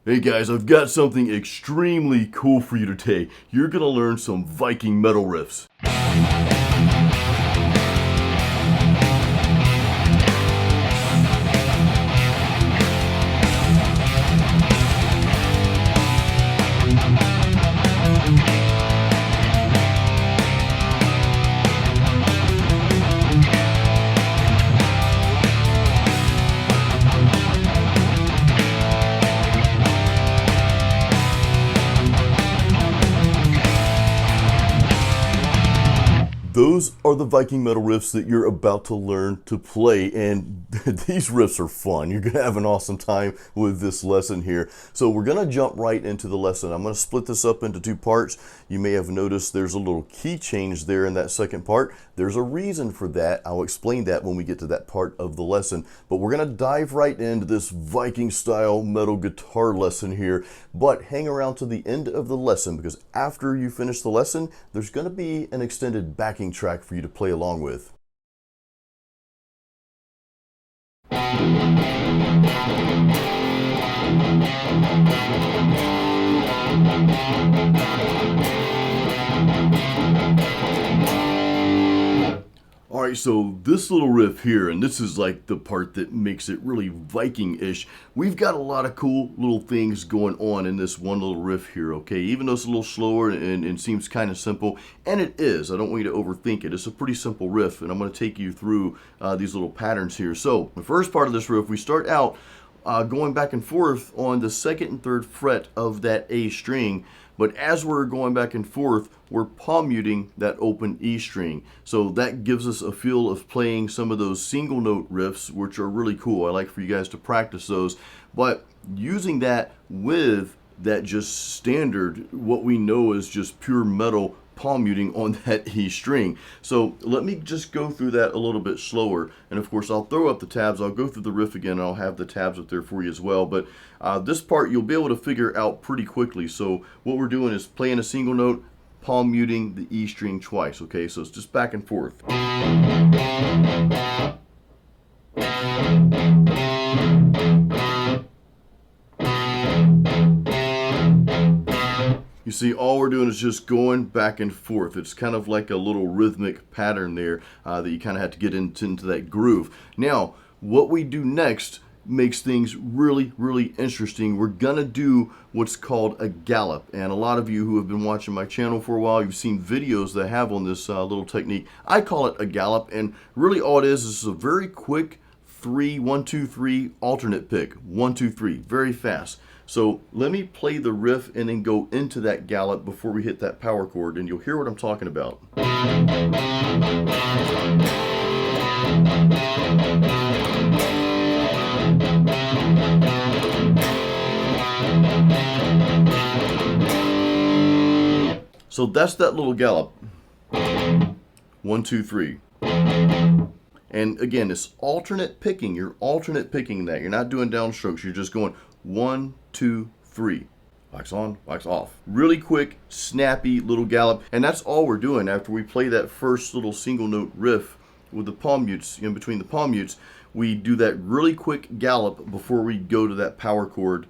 Hey guys, I've got something extremely cool for you today. You're gonna learn some Viking metal riffs. Those are the Viking metal riffs that you're about to learn to play, and these riffs are fun. You're gonna have an awesome time with this lesson here. So we're gonna jump right into the lesson. I'm gonna split this up into two parts. You may have noticed there's a little key change there in that second part. There's a reason for that. I'll explain that when we get to that part of the lesson. But we're gonna dive right into this Viking style metal guitar lesson here. But hang around to the end of the lesson, because after you finish the lesson, there's gonna be an extended backing track for you to play along with. Alright, so this little riff here, and this is like the part that makes it really Viking-ish. We've got a lot of cool little things going on in this one little riff here, okay? Even though it's a little slower and seems kind of simple, and it is. I don't want you to overthink it. It's a pretty simple riff, and I'm going to take you through these little patterns here. So, the first part of this riff, we start out going back and forth on the second and third fret of that A string. But as we're going back and forth, we're palm muting that open E string. So that gives us a feel of playing some of those single note riffs, which are really cool. I like for you guys to practice those. But using that with that just standard, what we know is just pure metal palm muting on that E string. So let me just go through that a little bit slower, and of course I'll throw up the tabs. I'll go through the riff again, and I'll have the tabs up there for you as well, but this part you'll be able to figure out pretty quickly. So what we're doing is playing a single note, palm muting the E string twice, okay? So it's just back and forth. You see, all we're doing is just going back and forth. It's kind of like a little rhythmic pattern there that you kind of have to get into that groove. Now, what we do next makes things really, really interesting. We're gonna do what's called a gallop. And a lot of you who have been watching my channel for a while, you've seen videos that have on this little technique. I call it a gallop, and really all it is a very quick 1, 2, 3 alternate pick. 1, 2, 3, very fast. So let me play the riff and then go into that gallop before we hit that power chord, and you'll hear what I'm talking about. So that's that little gallop. 1, 2, 3. And again, it's alternate picking. You're alternate picking that. You're not doing downstrokes. You're just going 1, 2, 3. Wax on, wax off. Really quick, snappy little gallop. And that's all we're doing after we play that first little single note riff with the palm mutes, in between the palm mutes. We do that really quick gallop before we go to that power chord.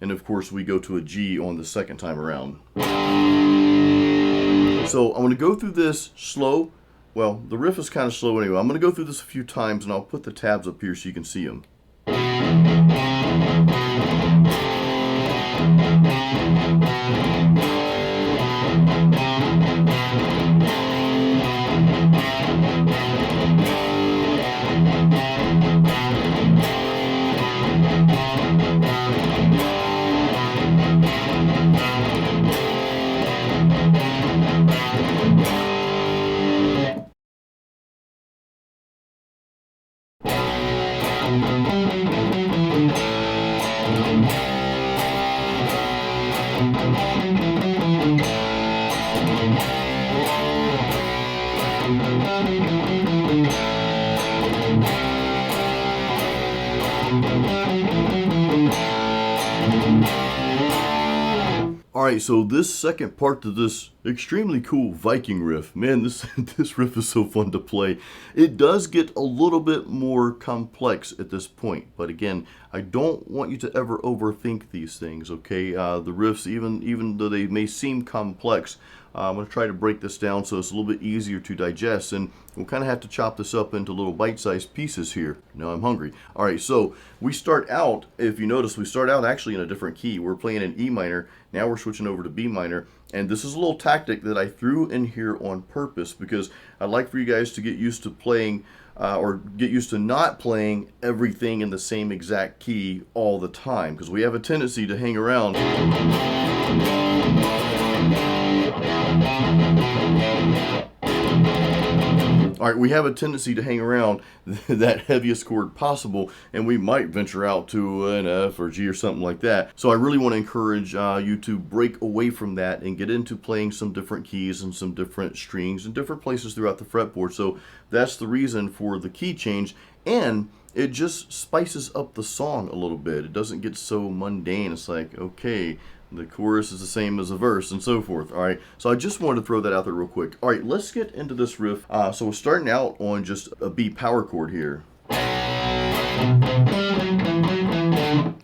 And of course, we go to a G on the second time around. So I'm going to go through this slow. Well, the riff is kind of slow anyway. I'm going to go through this a few times, and I'll put the tabs up here so you can see them. Alright, so this second part to this Extremely cool Viking riff. Man, this this riff is so fun to play. It does get a little bit more complex at this point, but again, I don't want you to ever overthink these things, okay? The riffs, even though they may seem complex, I'm going to try to break this down so it's a little bit easier to digest, and we'll kind of have to chop this up into little bite-sized pieces here. Now I'm hungry. All right, so we start out, if you notice, we start out actually in a different key. We're playing in E minor. Now we're switching over to B minor, and this is a little tactic that I threw in here on purpose because I'd like for you guys to get used to playing or get used to not playing everything in the same exact key all the time, because we have a tendency to hang around. All right, we have a tendency to hang around that heaviest chord possible, and we might venture out to an F or G or something like that. So I really want to encourage you to break away from that and get into playing some different keys and some different strings and different places throughout the fretboard. So that's the reason for the key change, and it just spices up the song a little bit. It doesn't get so mundane. It's like, okay, the chorus is the same as the verse and so forth. All right, so I just wanted to throw that out there real quick. All right, let's get into this riff. So we're starting out on just a B power chord here.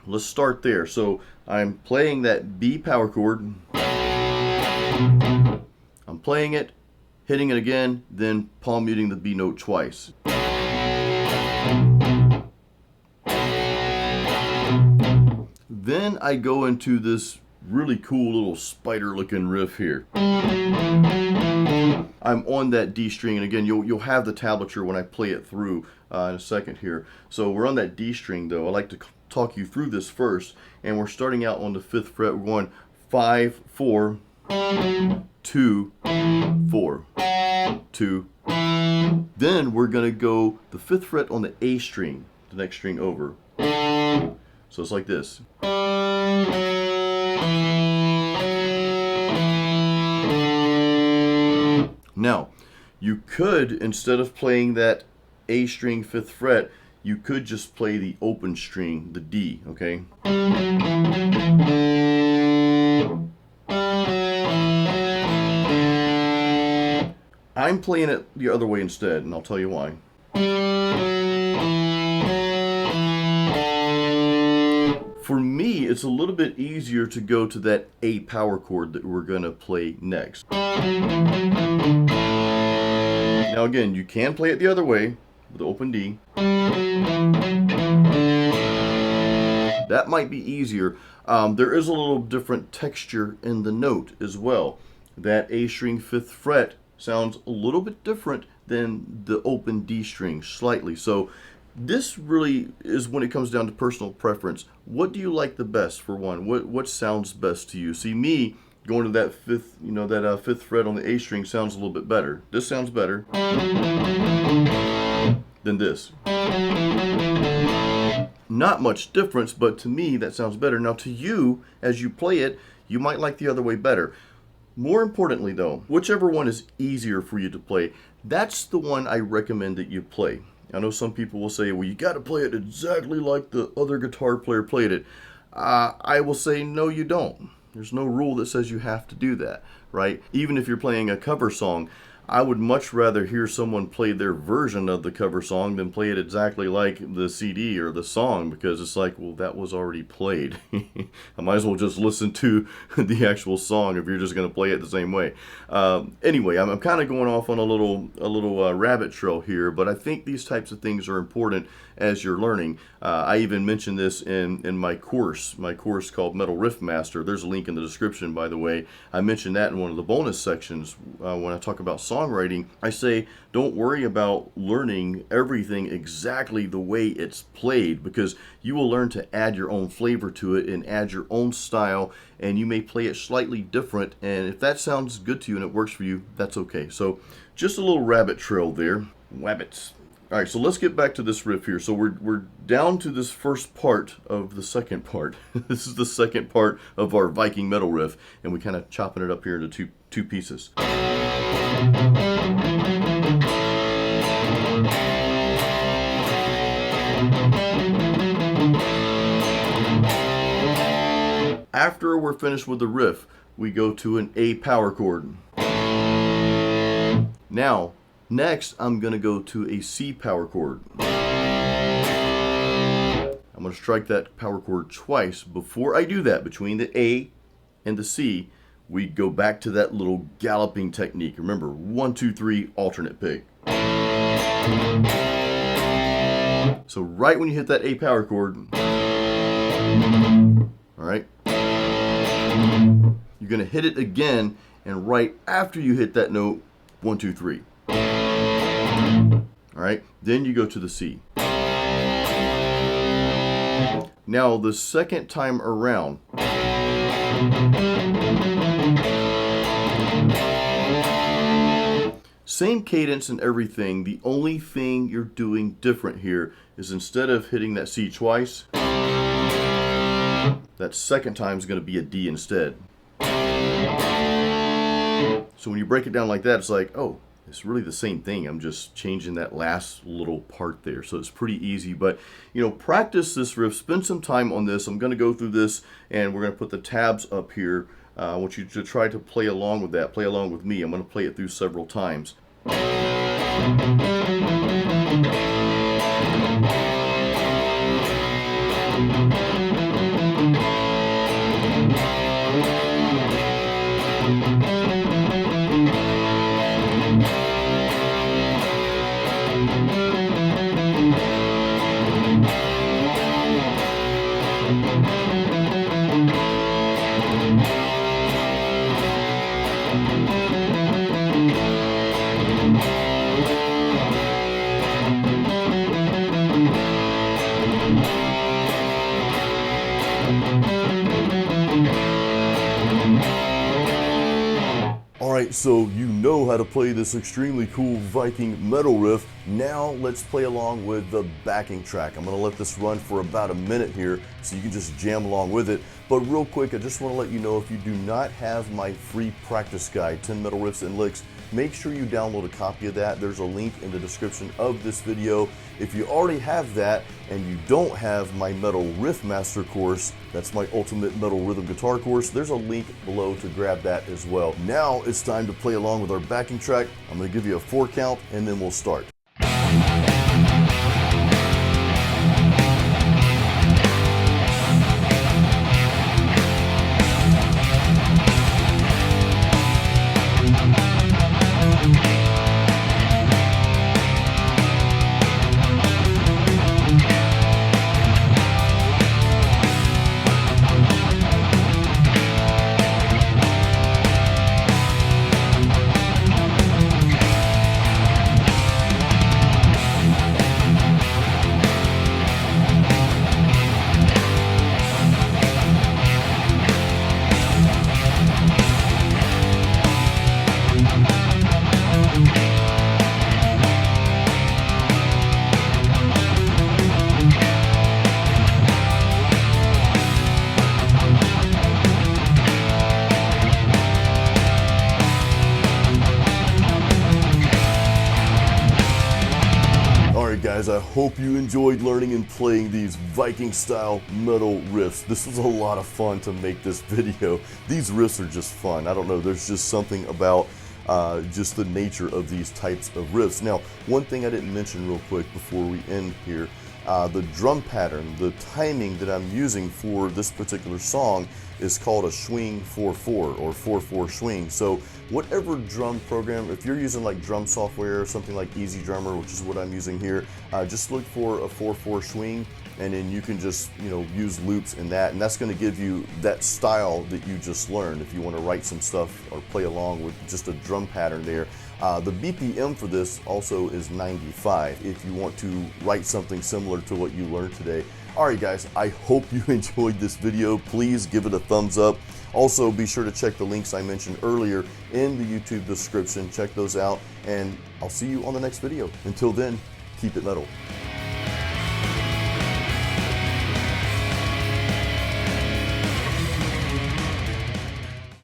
Let's start there. So I'm playing that B power chord. I'm playing it, hitting it again, then palm muting the B note twice. Then I go into this really cool little spider looking riff here. I'm on that D string, and again you'll have the tablature when I play it through in a second here. So we're on that D string though. I like to talk you through this first, and we're starting out on the 5th fret. We're going 5, 4, 2, 4, 2. Then we're gonna go the 5th fret on the A string, the next string over. So it's like this. Now, you could, instead of playing that A string 5th fret, you could just play the open string, the D, okay? I'm playing it the other way instead, and I'll tell you why. For me, it's a little bit easier to go to that A power chord that we're going to play next. Now again, you can play it the other way with the open D. That might be easier. There is a little different texture in the note as well. That A string 5th fret sounds a little bit different than the open D string, slightly. So this really is when it comes down to personal preference. What do you like the best, for one? What sounds best to you? See, me going to that 5th, that 5th fret on the A string sounds a little bit better. This sounds better than this. Not much difference, but to me that sounds better. Now to you, as you play it, you might like the other way better. More importantly though, whichever one is easier for you to play, that's the one I recommend that you play. I know some people will say, well, you got to play it exactly like the other guitar player played it. I will say, no, you don't. There's no rule that says you have to do that, right? Even if you're playing a cover song, I would much rather hear someone play their version of the cover song than play it exactly like the CD or the song, because it's like, well, that was already played. I might as well just listen to the actual song if you're just going to play it the same way. Anyway, I'm kind of going off on a little rabbit trail here, but I think these types of things are important as you're learning. I even mentioned this in my course called Metal Riff Master. There's a link in the description, by the way. I mentioned that in one of the bonus sections when I talk about songwriting. I say, don't worry about learning everything exactly the way it's played, because you will learn to add your own flavor to it and add your own style, and you may play it slightly different, and if that sounds good to you and it works for you, that's okay. So just a little rabbit trail there. Wabbits. All right, so let's get back to this riff here. So we're down to this first part of the second part. This is the second part of our Viking metal riff, and we kind of chopping it up here into two pieces. After we're finished with the riff, we go to an A power chord. Now, next I'm going to go to a C power chord. I'm going to strike that power chord twice. Before I do that, between the A and the C, we go back to that little galloping technique. Remember, 1, 2, 3, alternate pick. So right when you hit that A power chord, all right, you're going to hit it again, and right after you hit that note, 1, 2, 3. All right, then you go to the C. Now the second time around, same cadence and everything. The only thing you're doing different here is instead of hitting that C twice, that second time is going to be a D instead. So when you break it down like that, it's like, oh, it's really the same thing. I'm just changing that last little part there. So it's pretty easy. But, you know, practice this riff. Spend some time on this. I'm going to go through this, and we're going to put the tabs up here. I want you to try to play along with that. Play along with me. I'm going to play it through several times. Alright, so you know how to play this extremely cool Viking metal riff. Now let's play along with the backing track. I'm going to let this run for about a minute here so you can just jam along with it. But real quick, I just want to let you know, if you do not have my free practice guide, 10 Metal Riffs and Licks, make sure you download a copy of that. There's a link in the description of this video. If you already have that and you don't have my Metal Riff Master course, that's my ultimate metal rhythm guitar course, there's a link below to grab that as well. Now it's time to play along with our backing track. I'm going to give you a 4 count and then we'll start. Guys, I hope you enjoyed learning and playing these Viking style metal riffs. This was a lot of fun to make this video. These riffs are just fun. I don't know, there's just something about just the nature of these types of riffs. Now, one thing I didn't mention real quick before we end here, the drum pattern, the timing that I'm using for this particular song is called a swing 4/4 or 4/4 swing. So whatever drum program, if you're using like drum software or something like Easy Drummer, which is what I'm using here, just look for a 4/4 swing, and then you can just, you know, use loops in that, and that's going to give you that style that you just learned if you want to write some stuff or play along with just a drum pattern there. The BPM for this also is 95 if you want to write something similar to what you learned today. Alright guys, I hope you enjoyed this video. Please give it a thumbs up. Also, be sure to check the links I mentioned earlier in the YouTube description. Check those out, and I'll see you on the next video. Until then, keep it metal.